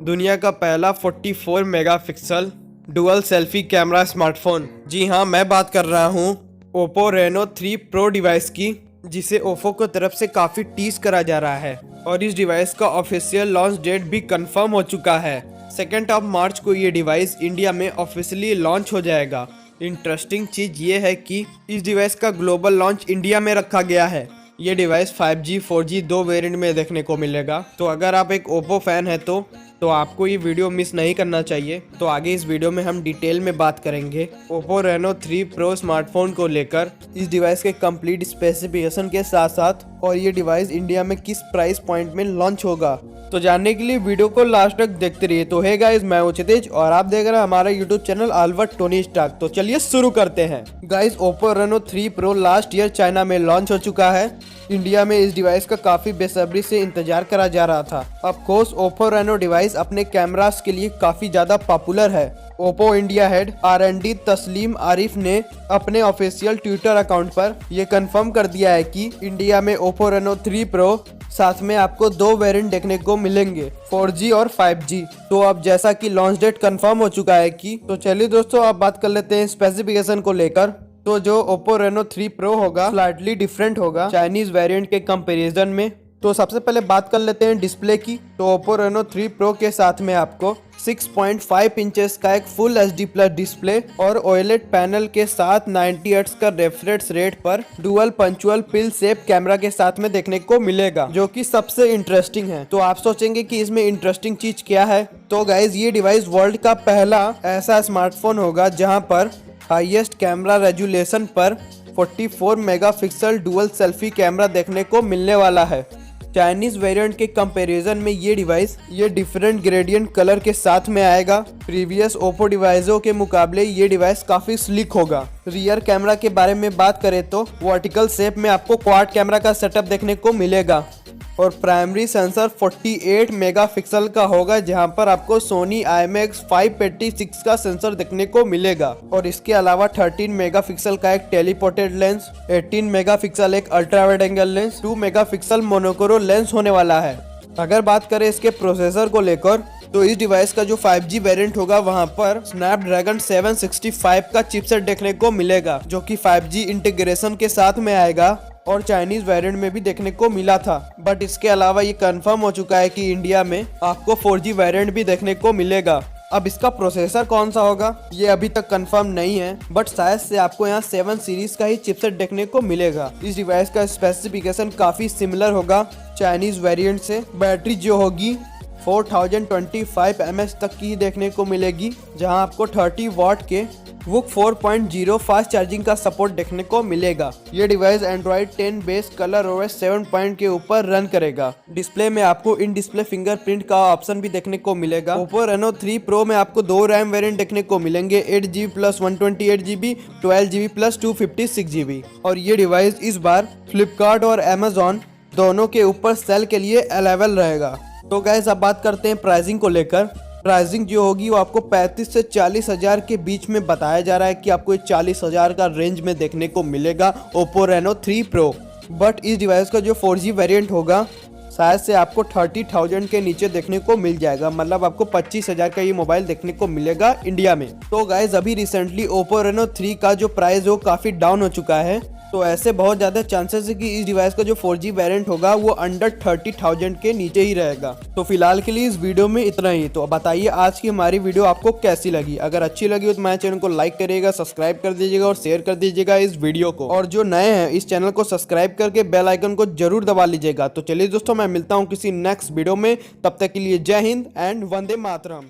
दुनिया का पहला 44 megapixel dual selfie camera smartphone. जी हाँ, मैं बात कर रहा हूँ Oppo Reno 3 Pro डिवाइस की, जिसे ओप्पो की तरफ से काफ़ी टीज करा जा रहा है और इस डिवाइस का ऑफिशियल लॉन्च डेट भी कंफर्म हो चुका है। 2 मार्च को ये डिवाइस इंडिया में ऑफिशियली लॉन्च हो जाएगा। इंटरेस्टिंग चीज़ ये है कि इस डिवाइस का ग्लोबल लॉन्च इंडिया में रखा गया है। ये डिवाइस 5G 4G दो वेरिएंट में देखने को मिलेगा। तो अगर आप एक ओप्पो फैन है तो आपको ये वीडियो मिस नहीं करना चाहिए। तो आगे इस वीडियो में हम डिटेल में बात करेंगे Oppo Reno 3 Pro स्मार्टफोन को लेकर, इस डिवाइस के कंप्लीट स्पेसिफिकेशन के साथ साथ, और ये डिवाइस इंडिया में किस प्राइस पॉइंट में लॉन्च होगा। तो जानने के लिए वीडियो को लास्ट तक देखते रहिए। तो हे गाइस, मैं हूं क्षितिज और आप देख रहे हैं हमारा YouTube channel Albert Tony Stark. तो चलिए शुरू करते हैं। Guys, Oppo Reno 3 Pro last year China में लॉन्च हो चुका है। इंडिया में इस डिवाइस का काफी बेसब्री से इंतजार करा जा रहा था। Of course Oppo Reno device अपने कैमरास के लिए काफी ज्यादा पॉपुलर है। ओप्पो इंडिया हेड R&D तस्लीम आरिफ ने अपने ऑफिशियल ट्विटर अकाउंट पर यह कंफर्म कर दिया है कि इंडिया में Oppo Reno 3 Pro साथ में आपको दो वेरिएंट देखने को मिलेंगे, 4G और 5G। तो अब जैसा कि लॉन्च डेट कंफर्म हो चुका है तो चलिए दोस्तों, अब बात कर लेते हैं स्पेसिफिकेशन को लेकर। तो जो Oppo Reno 3 Pro होगा स्लाइटली डिफरेंट होगा चाइनीज वेरिएंट के कंपैरिजन में। तो सबसे पहले बात कर लेते हैं डिस्प्ले की। तो Oppo Reno 3 Pro के साथ में आपको 6.5 इंचेस का एक फुल HD+ डिस्प्ले और OLED पैनल के साथ 90 हर्ट्ज का रिफ्रेश रेट पर डुअल पंचुअल पिल शेप कैमरा के साथ में देखने को मिलेगा, जो कि सबसे इंटरेस्टिंग है। तो आप सोचेंगे कि इसमें इंटरेस्टिंग चीज क्या है। तो गाइज, ये डिवाइस वर्ल्ड का पहला ऐसा स्मार्टफोन होगा जहाँ पर हाईएस्ट कैमरा रेजोल्यूशन पर 44 मेगापिक्सल डुअल सेल्फी कैमरा देखने को मिलने वाला है। चाइनीज वेरिएंट के कंपैरिजन में ये डिवाइस डिफरेंट ग्रेडियंट कलर के साथ में आएगा। प्रीवियस ओप्पो डिवाइसों के मुकाबले ये डिवाइस काफी स्लिक होगा। रियर कैमरा के बारे में बात करें तो वर्टिकल शेप में आपको क्वाड कैमरा का सेटअप देखने को मिलेगा और प्राइमरी सेंसर 48 मेगापिक्सल का होगा, जहां पर आपको सोनी IMX 586 का सेंसर देखने को मिलेगा। और इसके अलावा 13 मेगापिक्सल का एक टेलीपोर्टेड लेंस, 18 मेगापिक्सल एक ultra wide angle lens, 2 megapixel monochrome lens होने वाला है। अगर बात करें इसके प्रोसेसर को लेकर, तो इस डिवाइस का जो 5G वेरिएंट होगा वहां पर स्नैपड्रैगन 765 का चिपसेट देखने को मिलेगा, जो कि 5G इंटीग्रेशन के साथ में आएगा और चाइनीज वेरिएंट में भी देखने को मिला था। बट इसके अलावा ये कंफर्म हो चुका है कि इंडिया में आपको 4G वेरिएंट भी देखने को मिलेगा। अब इसका प्रोसेसर कौन सा होगा ये अभी तक कंफर्म नहीं है, बट शायद से आपको यहाँ 7 सीरीज का ही चिपसेट देखने को मिलेगा। इस डिवाइस का स्पेसिफिकेशन काफी सिमिलर होगा चाइनीज वेरिएंट से। बैटरी जो होगी 4025 mAh तक की देखने को मिलेगी, जहां आपको 30 वाट के वुक 4.0 फास्ट चार्जिंग का सपोर्ट देखने को मिलेगा। ये device Android 10 base colour OS 7 point के ऊपर रन करेगा। डिस्प्ले में आपको इन डिस्प्ले फिंगरप्रिंट का ऑप्शन भी देखने को मिलेगा। Oppo Reno 3 Pro में आपको दो रैम वेरिएंट देखने को मिलेंगे, 8GB plus 128GB, 12GB plus 256GB। और ये डिवाइस इस बार फ्लिपकार्ट और Amazon दोनों के ऊपर सेल के लिए अवेलेबल रहेगा। तो गाइस, अब बात करते हैं प्राइसिंग को लेकर। प्राइसिंग जो होगी वो आपको 35 से 40 हजार के बीच में बताया जा रहा है कि आपको 40 हजार का रेंज में देखने को मिलेगा Oppo Reno 3 Pro। बट इस डिवाइस का जो 4G वेरिएंट होगा शायद से आपको 30,000 के नीचे देखने को मिल जाएगा, मतलब आपको 25 हजार का ये मोबाइल देखने को मिलेगा इंडिया में। तो गाइस, अभी रिसेंटली Oppo Reno 3 का जो प्राइस है वो काफी डाउन हो चुका है। तो ऐसे बहुत ज्यादा चांसेस है कि इस डिवाइस का जो 4G वेरिएंट होगा वो अंडर 30,000 के नीचे ही रहेगा। तो फिलहाल के लिए इस वीडियो में इतना ही। तो बताइए आज की हमारी वीडियो आपको कैसी लगी। अगर अच्छी लगी हो तो हमारे चैनल को लाइक करिएगा, सब्सक्राइब कर दीजिएगा और शेयर कर दीजिएगा इस वीडियो को। और जो नए हैं इस चैनल को सब्सक्राइब करके बेल आइकन को जरूर दबा लीजिएगा। तो चलिए दोस्तों, मैं मिलता हूँ किसी नेक्स्ट वीडियो में। तब तक के लिए जय हिंद एंड वंदे मातरम।